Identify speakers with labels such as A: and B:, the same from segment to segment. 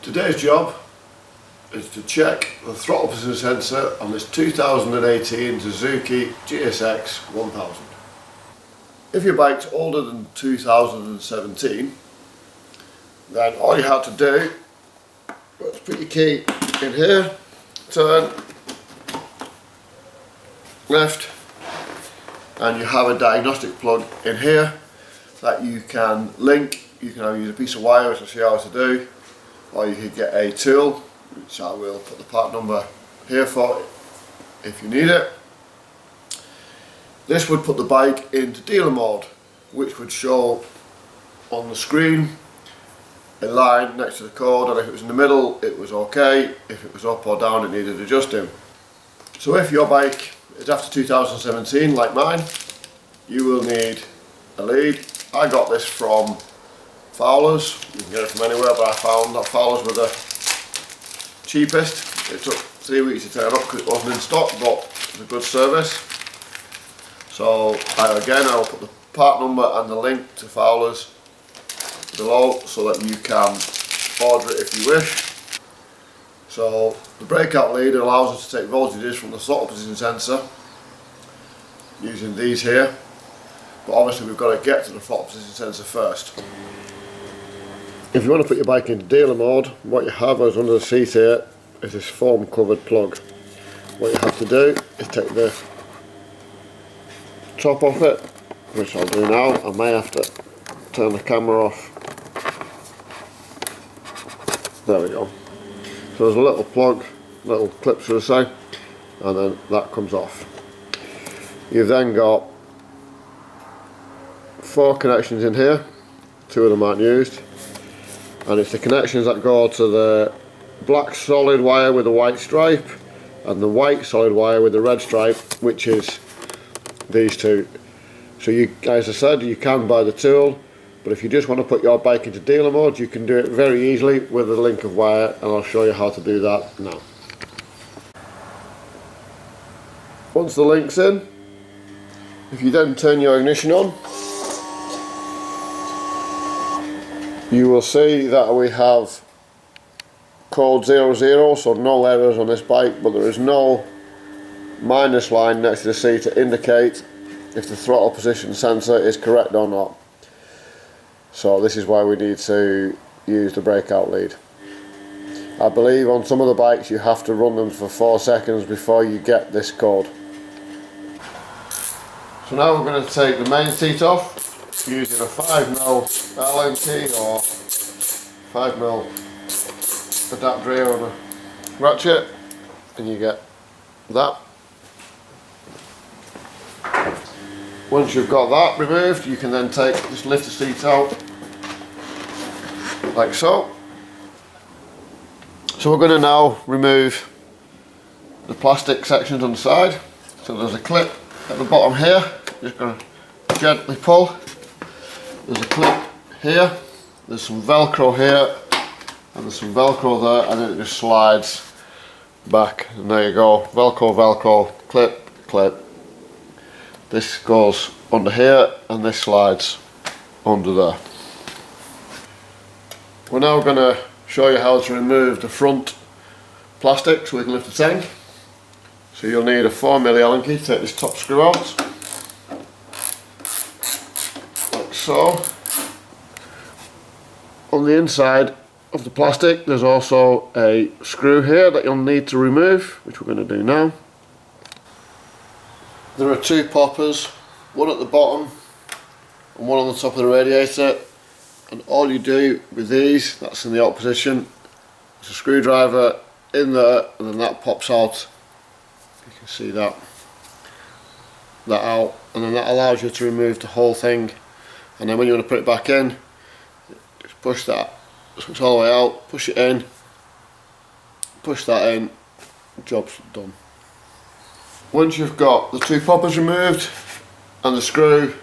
A: Today's job is to check the throttle position sensor on this 2018 Suzuki GSX 1000. If your bike's older than 2017, then all you have to do is put your key in here, turn left, and you have a diagnostic plug in here that you can link. You can either use a piece of wire, which I'll show you how to do, or you could get a tool, which I will put the part number here for if you need it. This would put the bike into dealer mode, which would show on the screen a line next to the code, and if it was in the middle it was okay, if it was up or down it needed adjusting. So if your bike is after 2017 like mine, you will need a lead. I got this from Fowler's. You can get it from anywhere, but I found that Fowler's were the cheapest. It took 3 weeks to turn up because it wasn't in stock, but it was a good service. So I will put the part number and the link to Fowler's below so that you can order it if you wish. So the breakout lead allows us to take voltages from the throttle position sensor using these here, but obviously we've got to get to the throttle position sensor first. If you want to put your bike into dealer mode, what you have is under the seat here is this foam covered plug. What you have to do is take the top off it, which I'll do now. I may have to turn the camera off. There we go. So there's a little plug, little clip should I say, and then that comes off. You've then got 4 connections in here, 2 of them aren't used, and it's the connections that go to the black solid wire with a white stripe and the white solid wire with the red stripe, which is these two. So you, as I said, you can buy the tool, but if you just want to put your bike into dealer mode, you can do it very easily with a link of wire, and I'll show you how to do that now. Once the link's in, if you then turn your ignition on, you will see that we have code 00, so no errors on this bike, but there is no minus line next to the seat to indicate if the throttle position sensor is correct or not. So this is why we need to use the breakout lead. I believe on some of the bikes you have to run them for 4 seconds before you get this code. So now we're going to take the main seat off using a 5mm Allen key or 5mm adapter here on a ratchet, and you get that. Once you've got that removed, you can then just lift the seat out like so. So we're going to now remove the plastic sections on the side. So there's a clip at the bottom here, just going to gently pull. There's a clip here, there's some velcro here, and there's some velcro there, and then it just slides back, and there you go. Velcro, velcro, clip, clip. This goes under here and this slides under there. We're now going to show you how to remove the front plastic so we can lift the tank. So you'll need a 4mm Allen key to take this top screw out, like so. On the inside of the plastic there's also a screw here that you'll need to remove, which we're going to do now. There are 2 poppers, one at the bottom and one on the top of the radiator, and all you do with these, that's in the out position, it's a screwdriver in there, and then that pops out. You can see that out, and then that allows you to remove the whole thing, and then when you want to put it back in, just push that, so it's all the way out, push it in, push that in, job's done. Once you've got the 2 poppers removed and the screw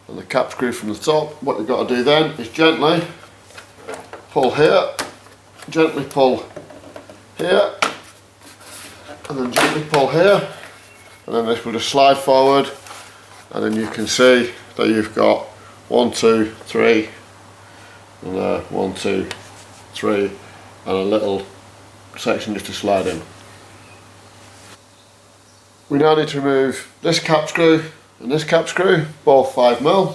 A: and the cap screw from the top, what you've got to do then is gently pull here, gently pull here, and then gently pull here, and then this will just slide forward, and then you can see that you've got 1, 2, 3, and 1, 2, 3, and a little section just to slide in. We now need to remove this cap screw and this cap screw, both 5mm.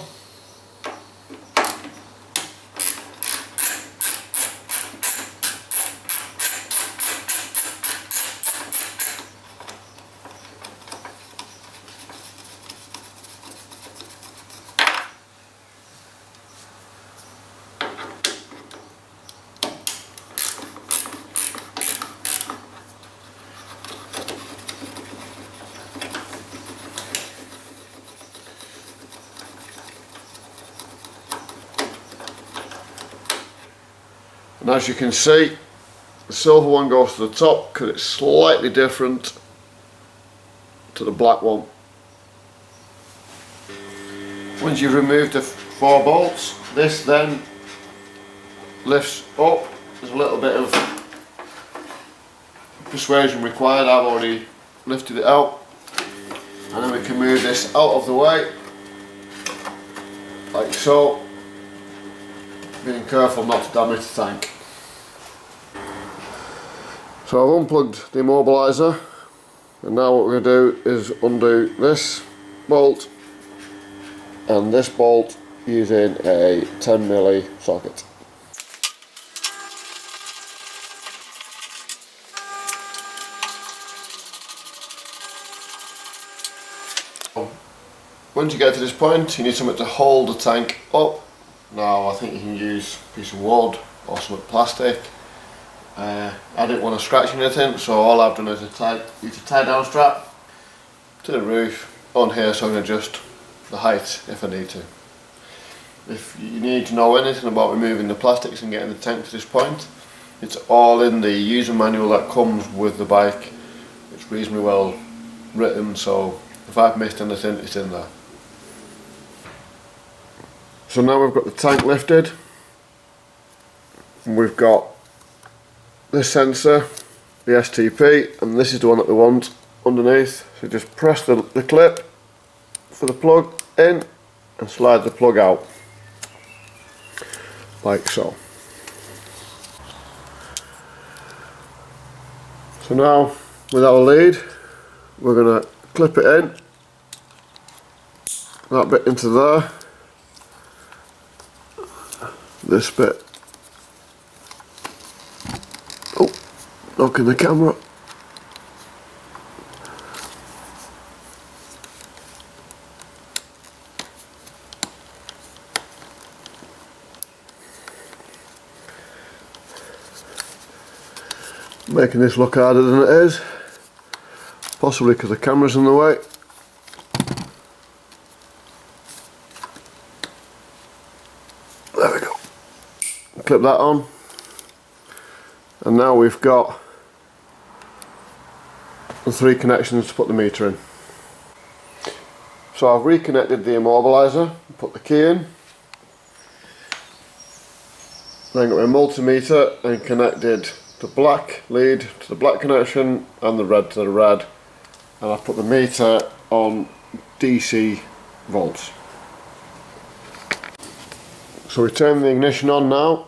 A: And as you can see, the silver one goes to the top because it's slightly different to the black one. Once you've removed the 4 bolts, this then lifts up. There's a little bit of persuasion required. I've already lifted it out, and then we can move this out of the way like so, being careful not to damage the tank. So I've unplugged the immobiliser, and now what we're going to do is undo this bolt and this bolt using a 10mm socket. Once you get to this point, you need something to hold the tank up. Now I think you can use a piece of wood or some plastic. I didn't want to scratch anything, so all I've done is use a tie down strap to the roof on here, so I can adjust the height if I need to. If you need to know anything about removing the plastics and getting the tank to this point, it's all in the user manual that comes with the bike. It's reasonably well written, so if I've missed anything, it's in there. So now we've got the tank lifted, and we've got this sensor, the STP, and this is the one that we want underneath. So just press the clip for the plug in and slide the plug out like so. So now with our lead, we're going to clip it in, that bit into there, this bit, oh, knocking the camera, making this look harder than it is, possibly because the camera's in the way. There we go. Clip that on, and now we've got the 3 connections to put the meter in. So I've reconnected the immobiliser, put the key in, then got my multimeter and connected the black lead to the black connection and the red to the red, and I've put the meter on DC volts. So we turn the ignition on now,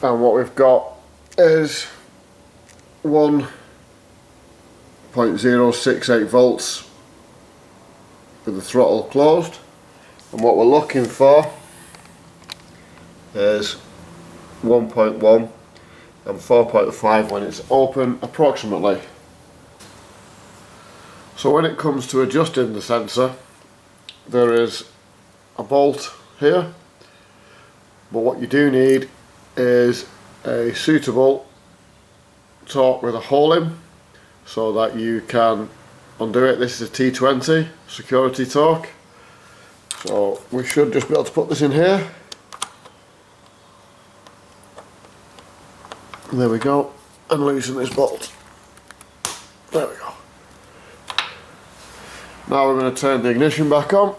A: and what we've got is 1.068 volts with the throttle closed, and what we're looking for is 1.1 and 4.5 when it's open approximately. So when it comes to adjusting the sensor, there is a bolt here, but what you do need is a suitable torque with a hole in so that you can undo it. This is a T20 security torque, so we should just be able to put this in here. There we go, and loosen this bolt. There we go. Now we're going to turn the ignition back on,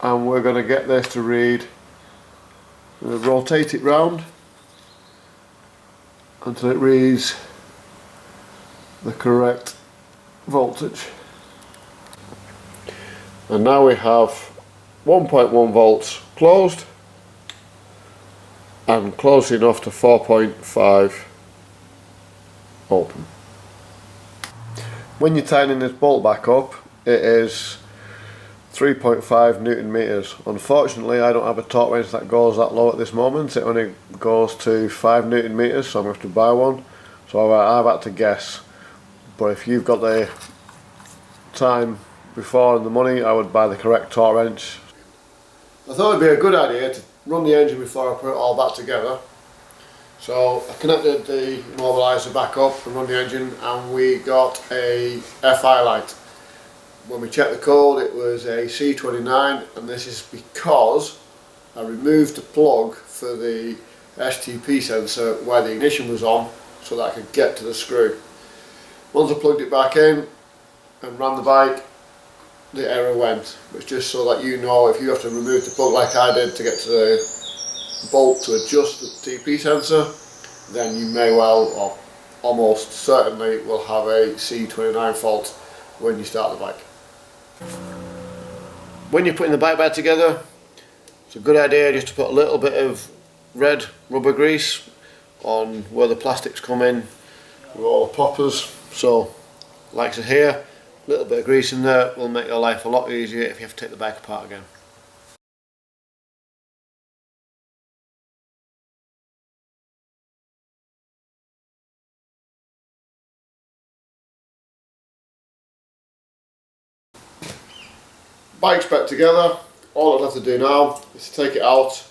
A: and we're going to get this to read, rotate it round until it reads the correct voltage. And now we have 1.1 volts closed and close enough to 4.5 open. When you're tightening this bolt back up, it is 3.5 Newton meters. Unfortunately, I don't have a torque wrench that goes that low at this moment. It only goes to 5 Newton meters, so I'm going to have to buy one. So I've had to guess. But if you've got the time before and the money, I would buy the correct torque wrench. I thought it'd be a good idea to run the engine before I put it all back together. So I connected the immobiliser back up and run the engine, and we got a FI light. When we checked the code, it was a C29, and this is because I removed the plug for the STP sensor where the ignition was on, so that I could get to the screw. Once I plugged it back in and ran the bike, the error went. It's just so that you know, if you have to remove the plug like I did to get to the bolt to adjust the TP sensor, then you may well, or almost certainly, will have a C29 fault when you start the bike. When you're putting the bike back together, it's a good idea just to put a little bit of red rubber grease on where the plastics come in with all the poppers. So, like so here, a little bit of grease in there will make your life a lot easier if you have to take the bike apart again. Bike's back together. All I'll have to do now is to take it out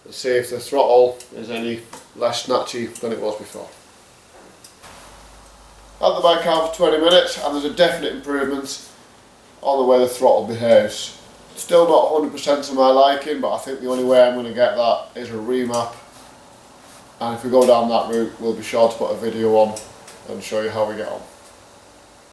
A: and see if the throttle is any less snatchy than it was before. Had the bike out for 20 minutes and there's a definite improvement on the way the throttle behaves. Still not 100% to my liking, but I think the only way I'm going to get that is a remap, and if we go down that route we'll be sure to put a video on and show you how we get on.